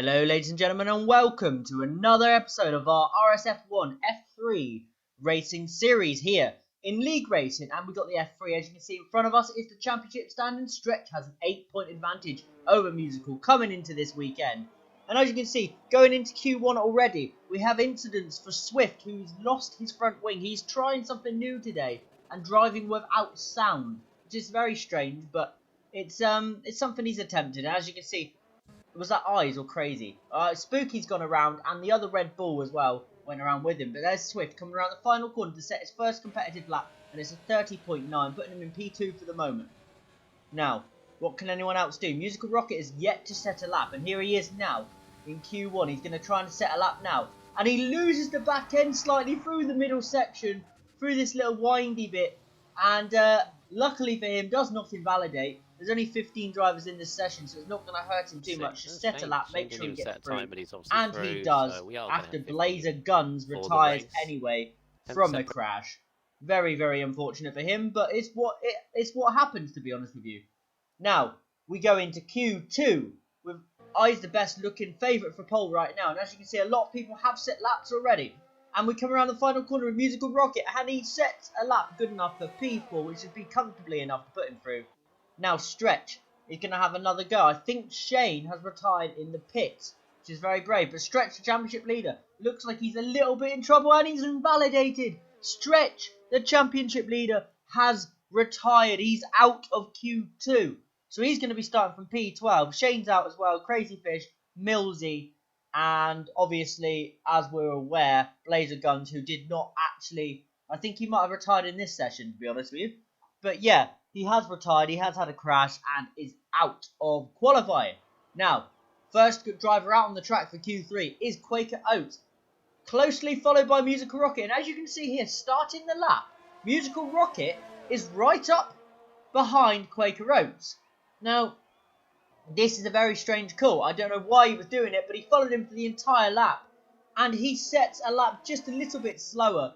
Hello ladies and gentlemen, and welcome to another episode of our Rsf1 F3 racing series here in league racing. And we've got the F3, as you can see in front of us is the championship standing. Stretch has an 8-point advantage over Musical coming into this weekend. And as you can see, going into Q1 already, we have incidents for Swift, who's lost his front wing. He's trying something new today and driving without sound, which is very strange, but it's something he's attempted. And as you can see, was that eyes or crazy? Spooky's gone around, and the other Red Bull as well went around with him. But there's Swift coming around the final corner to set his first competitive lap, and it's a 30.9, putting him in P2 for the moment. Now, what can anyone else do? Musical Rocket is yet to set a lap, and here he is now in Q1. He's going to try and set a lap now, and he loses the back end slightly through the middle section, through this little windy bit, and luckily for him, does not invalidate. There's only 15 drivers in this session, so it's not going to hurt him too much. Just set a lap, make sure he gets through. And he does, after Blazer Guns retires anyway from a crash. Very, very unfortunate for him, but it's what happens, to be honest with you. Now, we go into Q2 with Eyes the best looking favourite for pole right now. And as you can see, a lot of people have set laps already. And we come around the final corner with Musical Rocket, and he sets a lap good enough for P4, which should be comfortably enough to put him through. Now Stretch is going to have another go. I think Shane has retired in the pits, which is very brave. But Stretch, the championship leader, looks like he's a little bit in trouble, and he's invalidated. Stretch, the championship leader, has retired. He's out of Q2. So he's going to be starting from P12. Shane's out as well. Crazy Fish, Millsy, and obviously, as we're aware, Blazer Guns, who did not actually... I think he might have retired in this session, to be honest with you. But yeah, he has retired, he has had a crash, and is out of qualifying. Now, first driver out on the track for Q3 is Quaker Oats, closely followed by Musical Rocket. And as you can see here, starting the lap, Musical Rocket is right up behind Quaker Oats. Now, this is a very strange call. I don't know why he was doing it, but he followed him for the entire lap. And he sets a lap just a little bit slower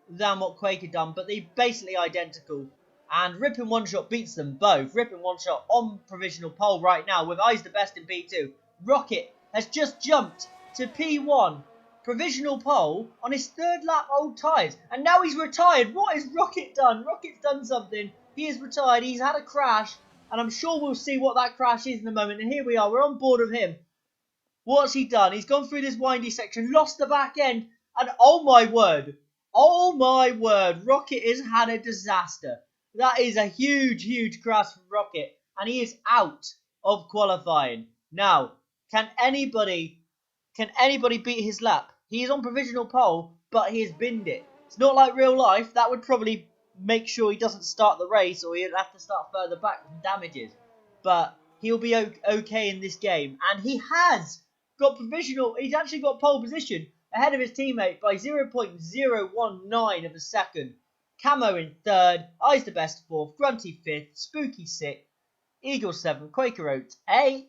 than what Quaker done, but they're basically identical. And Rip in One Shot beats them both. Rip in One Shot on provisional pole right now with Eyes the best in P2. Rocket has just jumped to P1. Provisional pole on his third lap old tyres. And now he's retired. What has Rocket done? Rocket's done something. He is retired. He's had a crash. And I'm sure we'll see what that crash is in a moment. And here we are. We're on board with him. What's he done? He's gone through this windy section. Lost the back end. And oh my word. Oh my word. Rocket has had a disaster. That is a huge, huge crash from Rocket, and he is out of qualifying. Now, can anybody beat his lap? He is on provisional pole, but he has binned it. It's not like real life. That would probably make sure he doesn't start the race, or he'd have to start further back from damages. But he'll be okay in this game, and he has got provisional. He's actually got pole position ahead of his teammate by 0.019 of a second. Camo in third, Eyes the best fourth, Grunty fifth, Spooky sixth, Eagle seventh, Quaker Oats eighth,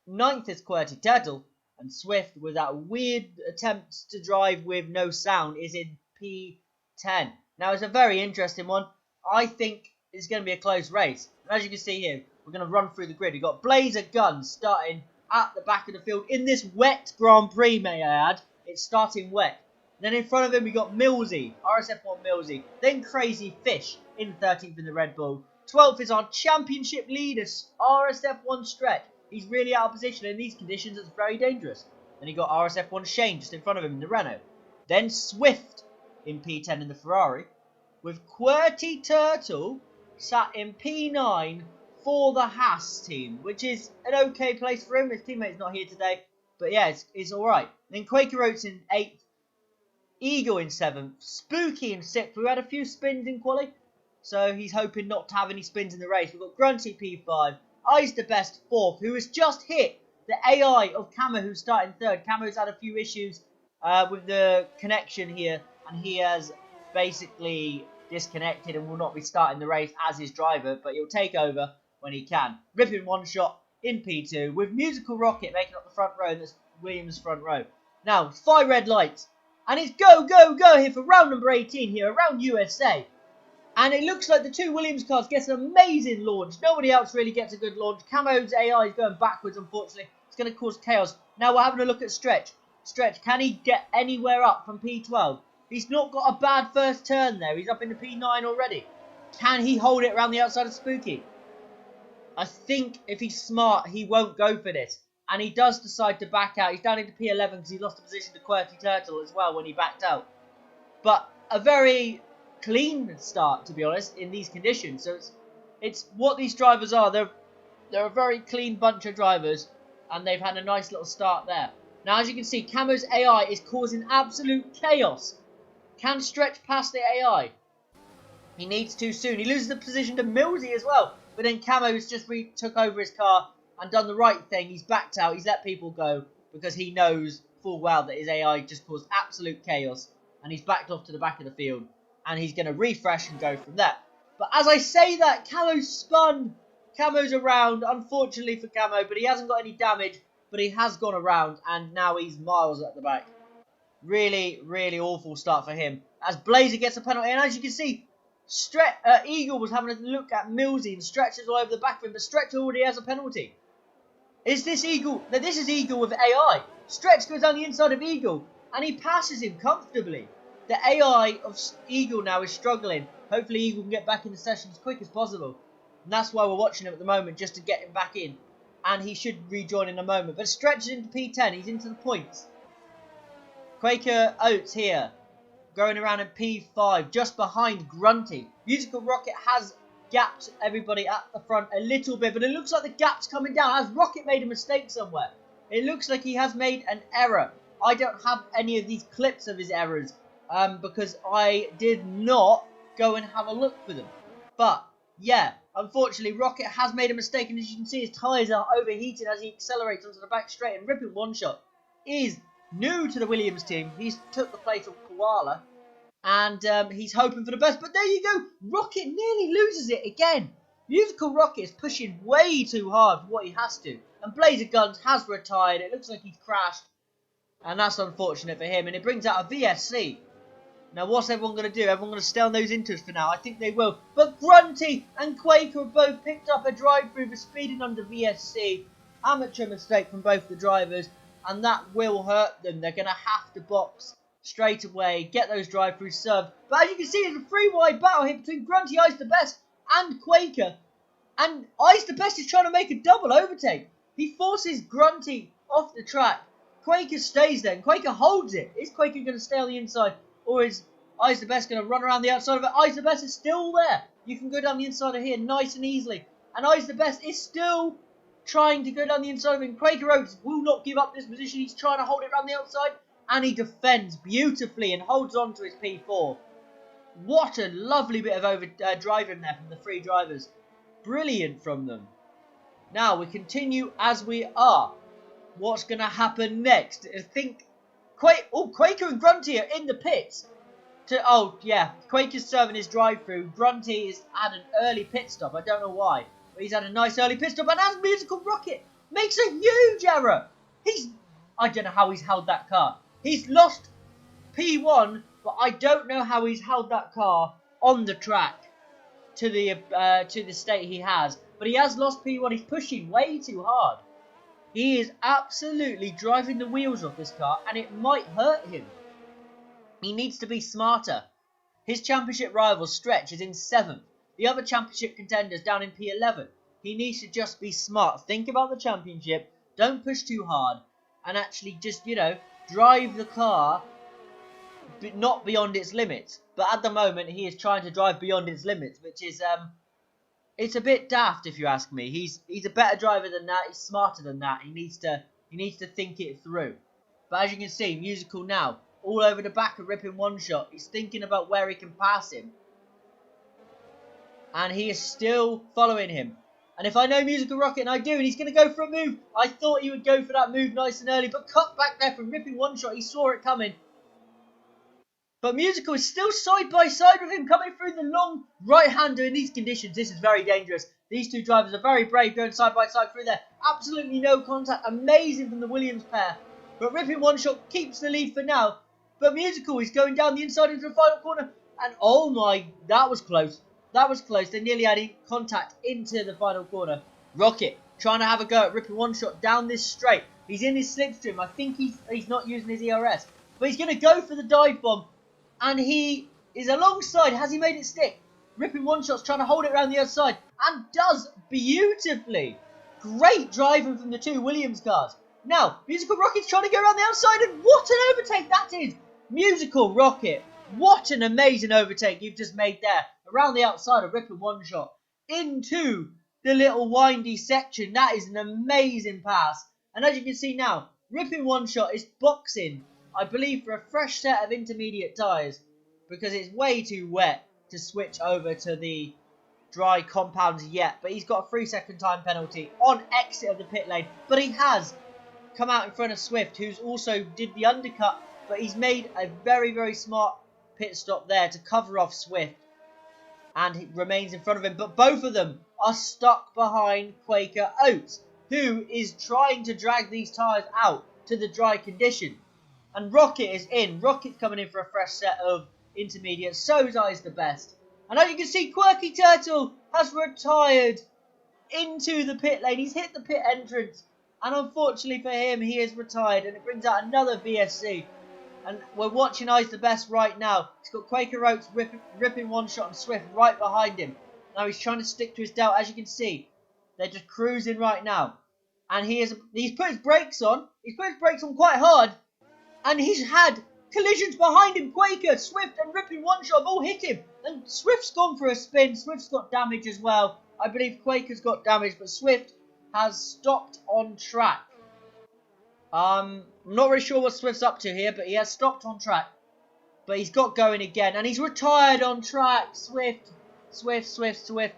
ninth is QWERTY Turtle, and Swift, with that weird attempt to drive with no sound, is in P10. Now it's a very interesting one. I think it's going to be a close race. And as you can see here, we're going to run through the grid. We've got Blazer Guns starting at the back of the field in this wet Grand Prix, may I add. It's starting wet. Then in front of him, we got Millsy, Rsf1 Millsy. Then Crazy Fish in 13th in the Red Bull. 12th is our championship leader, Rsf1 Stretch. He's really out of position in these conditions. It's very dangerous. Then you got Rsf1 Shane just in front of him in the Renault. Then Swift in P10 in the Ferrari. With QWERTY Turtle sat in P9 for the Haas team, which is an okay place for him. His teammate's not here today. But yeah, it's alright. Then Quaker Oats in 8th. Eagle in 7th, Spooky in 6th. We had a few spins in quali, so he's hoping not to have any spins in the race. We've got Grunty P5, Eyes the best 4th, who has just hit the AI of Camo, who's starting 3rd. Camo's had a few issues with the connection here, and he has basically disconnected and will not be starting the race as his driver, but he'll take over when he can. Rip in One Shot in P2, with Musical Rocket making up the front row, and that's Williams' front row. Now, 5 red lights. And it's go, go, go here for round number 18 here around USA. And it looks like the two Williams cars get an amazing launch. Nobody else really gets a good launch. Camo's AI is going backwards, unfortunately. It's going to cause chaos. Now we're having a look at Stretch. Stretch, can he get anywhere up from P12? He's not got a bad first turn there. He's up into P9 already. Can he hold it around the outside of Spooky? I think if he's smart, he won't go for this. And he does decide to back out. He's down into P11 because he lost the position to Quirky Turtle as well when he backed out. But a very clean start, to be honest, in these conditions. So it's what these drivers are. They're a very clean bunch of drivers, and they've had a nice little start there. Now, as you can see, Camo's AI is causing absolute chaos. Can Stretch pass the AI? He needs to soon. He loses the position to Millsy as well. But then Camo's just took over his car and done the right thing. He's backed out. He's let people go because he knows full well that his AI just caused absolute chaos. And he's backed off to the back of the field. And he's going to refresh and go from there. But as I say that, Camo's spun. Camo's around, unfortunately for Camo. But he hasn't got any damage. But he has gone around. And now he's miles at the back. Really, really awful start for him. As Blazer gets a penalty. And as you can see, Eagle was having a look at Millsy and Stretches all over the back of him, but Stretch already has a penalty. Is this Eagle? No, this is Eagle with AI. Stretch goes down the inside of Eagle and he passes him comfortably. The AI of Eagle now is struggling. Hopefully Eagle can get back in the session as quick as possible. And that's why we're watching him at the moment, just to get him back in. And he should rejoin in a moment. But Stretch is into P10. He's into the points. Quaker Oats here, going around in P5, just behind Grunty. Musical Rocket has gapped everybody at the front a little bit, but it looks like the gap's coming down. Has Rocket made a mistake somewhere? It looks like he has made an error. I don't have any of these clips of his errors because I did not go and have a look for them. But, yeah, unfortunately, Rocket has made a mistake, and as you can see, his tyres are overheating as he accelerates onto the back straight, and Ripping One Shot is new to the Williams team. He's took the place of Koala. And he's hoping for the best. But there you go. Rocket nearly loses it again. Musical Rocket is pushing way too hard for what he has to. And Blazer Guns has retired. It looks like he's crashed. And that's unfortunate for him. And it brings out a VSC. Now what's everyone going to do? Everyone going to stay on those inters for now? I think they will. But Grunty and Quaker have both picked up a drive-through for speeding under VSC. Amateur mistake from both the drivers. And that will hurt them. They're going to have to box straight away, get those drive-throughs served. But as you can see, it's a 3-wide battle here between Grunty, Ice the Best, and Quaker. And Ice the Best is trying to make a double overtake. He forces Grunty off the track. Quaker stays there, and Quaker holds it. Is Quaker going to stay on the inside, or is Ice the Best going to run around the outside of it? Ice the Best is still there. You can go down the inside of here nice and easily. And Ice the Best is still trying to go down the inside of it. And Quaker Oats will not give up this position. He's trying to hold it around the outside. And he defends beautifully and holds on to his P4. What a lovely bit of driving there from the three drivers. Brilliant from them. Now we continue as we are. What's going to happen next? I think Quaker and Grunty are in the pits. Quaker's serving his drive-through. Grunty has had an early pit stop. I don't know why. But he's had a nice early pit stop. And as Musical Rocket makes a huge error. I don't know how he's held that car. He's lost P1, but I don't know how he's held that car on the track to the state he has. But he has lost P1. He's pushing way too hard. He is absolutely driving the wheels off this car, and it might hurt him. He needs to be smarter. His championship rival, Stretch, is in 7th. The other championship contenders down in P11. He needs to just be smart. Think about the championship. Don't push too hard. And actually just, drive the car but not beyond its limits. But at the moment, he is trying to drive beyond its limits, which is, it's a bit daft if you ask me. He's a better driver than that. He's smarter than that. He needs to think it through. But as you can see, Musical now, all over the back of Ripping One Shot. He's thinking about where he can pass him. And he is still following him. And if I know Musical Rocket, and I do, and he's going to go for a move. I thought he would go for that move nice and early, but cut back there from Ripping One Shot. He saw it coming. But Musical is still side by side with him, coming through the long right-hander in these conditions. This is very dangerous. These two drivers are very brave, going side by side through there. Absolutely no contact. Amazing from the Williams pair. But Ripping One Shot keeps the lead for now. But Musical is going down the inside into the final corner. And oh my, that was close. That was close. They nearly had contact into the final corner. Rocket trying to have a go at ripping one shot down this straight. He's in his slipstream. I think he's not using his ERS. But he's going to go for the dive bomb. And he is alongside. Has he made it stick? Ripping one shot's trying to hold it around the other side. And does beautifully. Great driving from the two Williams cars. Now, Musical Rocket's trying to go around the outside. And what an overtake that is. Musical Rocket. What an amazing overtake you've just made there. Around the outside of ripping one shot. Into the little windy section. That is an amazing pass. And as you can see now, ripping one shot is boxing, I believe, for a fresh set of intermediate tyres. Because it's way too wet to switch over to the dry compounds yet. But he's got a 3-second time penalty on exit of the pit lane. But he has come out in front of Swift, who's also did the undercut. But he's made a very, very smart pit stop there to cover off Swift. And he remains in front of him. But both of them are stuck behind Quaker Oats, who is trying to drag these tyres out to the dry condition. And Rocket is in. Rocket's coming in for a fresh set of intermediates. So's I's the best. And as you can see, Quirky Turtle has retired into the pit lane. He's hit the pit entrance. And unfortunately for him, he is retired. And it brings out another VSC. And we're watching I's the best right now. He's got Quaker Oats ripping one shot and Swift right behind him. Now he's trying to stick to his doubt. As you can see, they're just cruising right now. And he's put his brakes on. He's put his brakes on quite hard. And he's had collisions behind him. Quaker, Swift and ripping one shot have all hit him. And Swift's gone for a spin. Swift's got damage as well. I believe Quaker's got damage, but Swift has stopped on track. I'm not really sure what Swift's up to here, but he has stopped on track. But he's got going again, and he's retired on track. Swift,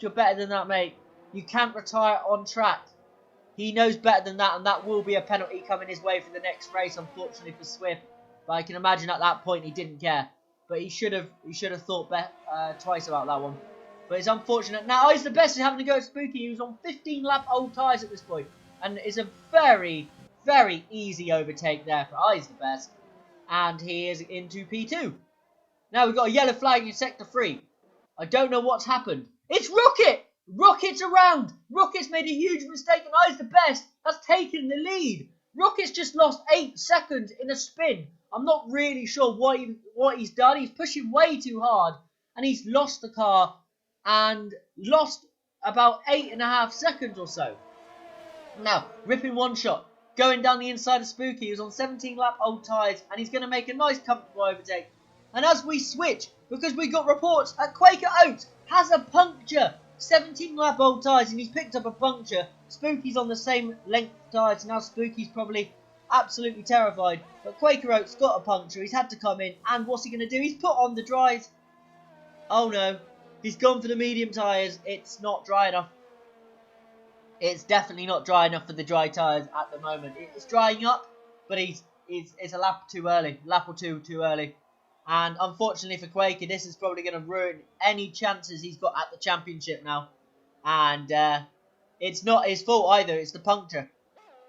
you're better than that, mate. You can't retire on track. He knows better than that, and that will be a penalty coming his way for the next race, unfortunately for Swift. But I can imagine at that point he didn't care. But he should have thought twice about that one. But it's unfortunate. Now, I's the best is having to go at Spooky. He was on 15-lap old tyres at this point, and it's a very, very easy overtake there for I's the best. And he is into P2. Now we've got a yellow flag in Sector 3. I don't know what's happened. It's Rocket! Rocket's around! Rocket's made a huge mistake and I's the best has taken the lead. Rocket's just lost 8 seconds in a spin. I'm not really sure what he's done. He's pushing way too hard and he's lost the car and lost about 8.5 seconds or so. Now, ripping one shot. Going down the inside of Spooky, who's on 17-lap old tyres, and he's going to make a nice comfortable overtake. And as we switch, because we got reports that Quaker Oats has a puncture, 17-lap old tyres, and he's picked up a puncture. Spooky's on the same length of tyres, now Spooky's probably absolutely terrified. But Quaker Oats got a puncture, he's had to come in, and what's he going to do? He's put on the dries. Oh no, he's gone for the medium tyres, it's not dry enough. It's definitely not dry enough for the dry tyres at the moment. It's drying up, but it's a lap too early. Lap or two too early. And unfortunately for Quaker, this is probably going to ruin any chances he's got at the championship now. And it's not his fault either. It's the puncture.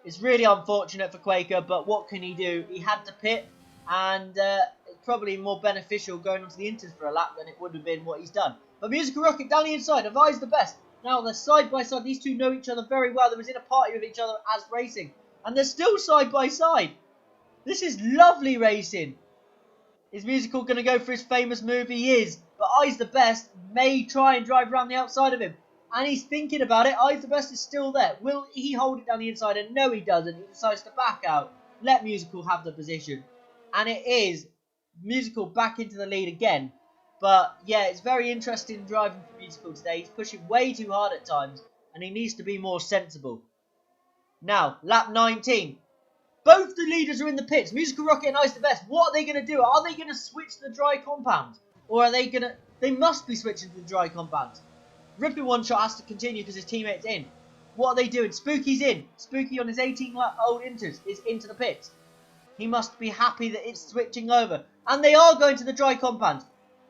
It's really unfortunate for Quaker, but what can he do? He had to pit, and it's probably more beneficial going onto the inters for a lap than it would have been what he's done. But Musical Rocket down the inside, I's the best. Now, they're side by side. These two know each other very well. They was in a party with each other as racing. And they're still side by side. This is lovely racing. Is Musical going to go for his famous move? He is. But I's the best may try and drive around the outside of him. And he's thinking about it. I's the best is still there. Will he hold it down the inside? And no, he doesn't. He decides to back out. Let Musical have the position. And it is Musical back into the lead again. But, yeah, it's very interesting driving for Musical today. He's pushing way too hard at times, and he needs to be more sensible. Now, lap 19. Both the leaders are in the pits. Musical Rocket and I's the best. What are they going to do? Are they going to switch to the dry compound? Or are they going to... They must be switching to the dry compound. Ripping one shot has to continue because his teammate's in. What are they doing? Spooky's in. Spooky on his 18-lap old inters is into the pits. He must be happy that it's switching over. And they are going to the dry compound.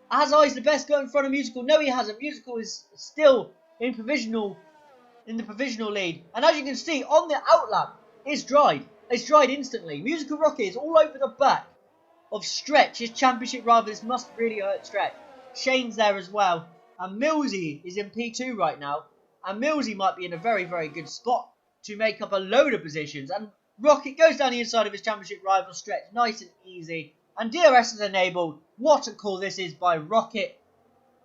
Has I's the best going in front of Musical? No, he hasn't. Musical is still in the provisional lead. And as you can see, on the outlap, it's dried. It's dried instantly. Musical Rocket is all over the back of Stretch, his championship rival. This must really hurt Stretch. Shane's there as well. And Millsy is in P2 right now. And Millsy might be in a very, very good spot to make up a load of positions. And Rocket goes down the inside of his championship rival Stretch, nice and easy. And DRS is enabled. What a call this is by Rocket,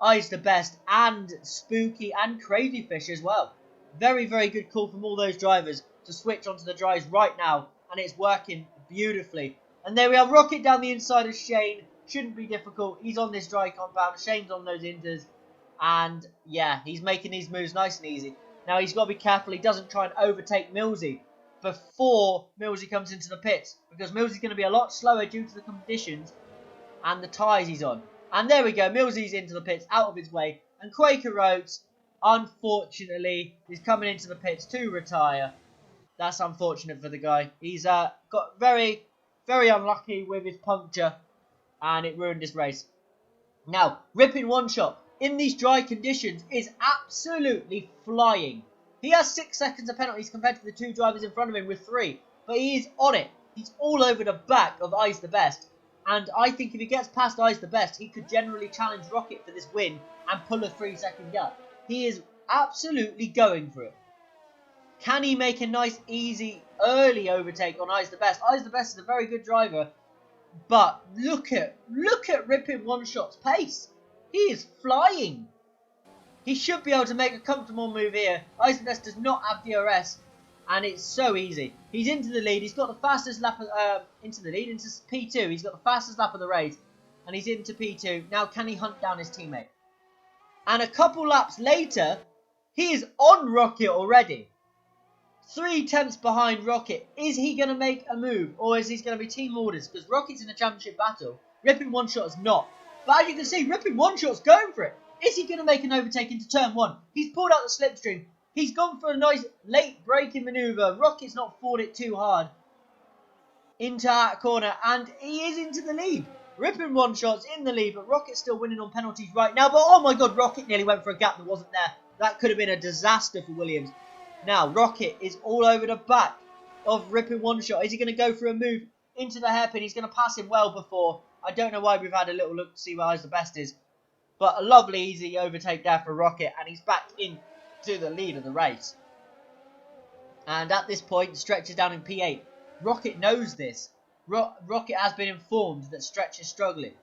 Eyes the Best, and Spooky and Crazy Fish as well. Very, very good call from all those drivers to switch onto the dries right now. And it's working beautifully. And there we are, Rocket down the inside of Shane. Shouldn't be difficult. He's on this dry compound. Shane's on those inters. And yeah, he's making these moves nice and easy. Now he's got to be careful he doesn't try and overtake Millsy before Millsy comes into the pits. Because Millsy's going to be a lot slower due to the conditions and the tyres he's on. And there we go, Millsy's into the pits, out of his way. And Quaker Oats, unfortunately, is coming into the pits to retire. That's unfortunate for the guy. He's got very, very unlucky with his puncture. And it ruined his race. Now, Ripping One Shot in these dry conditions is absolutely flying. He has 6 seconds of penalties compared to the 2 drivers in front of him with 3. But he is on it. He's all over the back of Eyes the Best. And I think if he gets past Eyes the Best, he could generally challenge Rocket for this win and pull a 3-second gap. He is absolutely going for it. Can he make a nice, easy, early overtake on Eyes the Best? Eyes the Best is a very good driver. But look at Ripping One Shot's pace. He is flying. He should be able to make a comfortable move here. Eyes the Best does not have DRS. And it's so easy. He's into the lead. He's got the fastest lap into P2. He's got the fastest lap of the race. And he's into P2. Now can he hunt down his teammate? And a couple laps later, he is on Rocket already. 3 tenths behind Rocket. Is he going to make a move? Or is he going to be team orders? Because Rocket's in a championship battle. Ripping One Shot is not. But as you can see, Ripping One Shot's going for it. Is he going to make an overtake into turn 1? He's pulled out the slipstream. He's gone for a nice late braking manoeuvre. Rocket's not fought it too hard into that corner. And he is into the lead. Ripping One Shot's in the lead. But Rocket's still winning on penalties right now. But oh my god, Rocket nearly went for a gap that wasn't there. That could have been a disaster for Williams. Now, Rocket is all over the back of Ripping One Shot. Is he going to go for a move into the hairpin? He's going to pass him well before. I don't know why we've had a little look to see where Eyes the Best is. But a lovely, easy overtake there for Rocket. And he's back into the lead of the race. And at this point, Stretch is down in P8. Rocket knows this. Rocket has been informed that Stretch is struggling.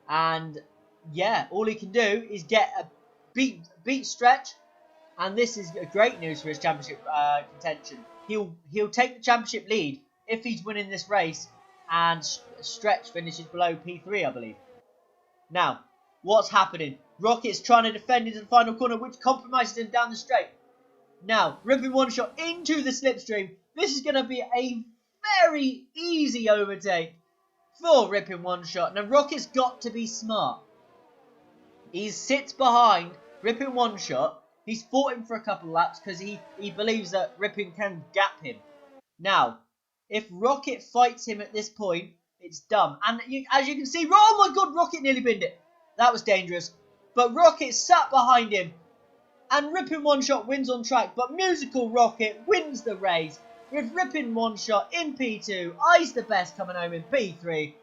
And yeah, all he can do is get a beat Stretch. And this is great news for his championship contention. He'll take the championship lead if he's winning this race. And Stretch finishes below P3, I believe. Now, what's happening? Rocket's trying to defend into the final corner, which compromises him down the straight. Now, Ripping One Shot into the slipstream. This is going to be a very easy overtake for Ripping One Shot. Now, Rocket's got to be smart. He sits behind Ripping One Shot. He's fought him for a couple of laps because he believes that Ripping can gap him. Now, if Rocket fights him at this point, it's dumb. And as you can see, oh my god, Rocket nearly binned it. That was dangerous. But Rocket sat behind him. And Ripping One Shot wins on track. But Musical Rocket wins the race. With Ripping One Shot in P2. Eyes the Best coming home in P3.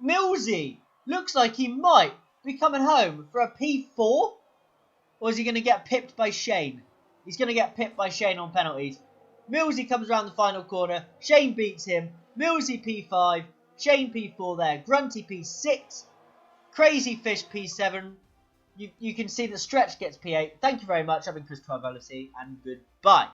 Millsy looks like he might be coming home for a P4. Or is he going to get pipped by Shane? He's going to get pipped by Shane on penalties. Millsy comes around the final corner. Shane beats him. Millsy P5. Shane P4 there. Grunty P6. Crazy Fish P7. You can see the Stretch gets P8. Thank you very much. I've been Chris 12 LFC and goodbye.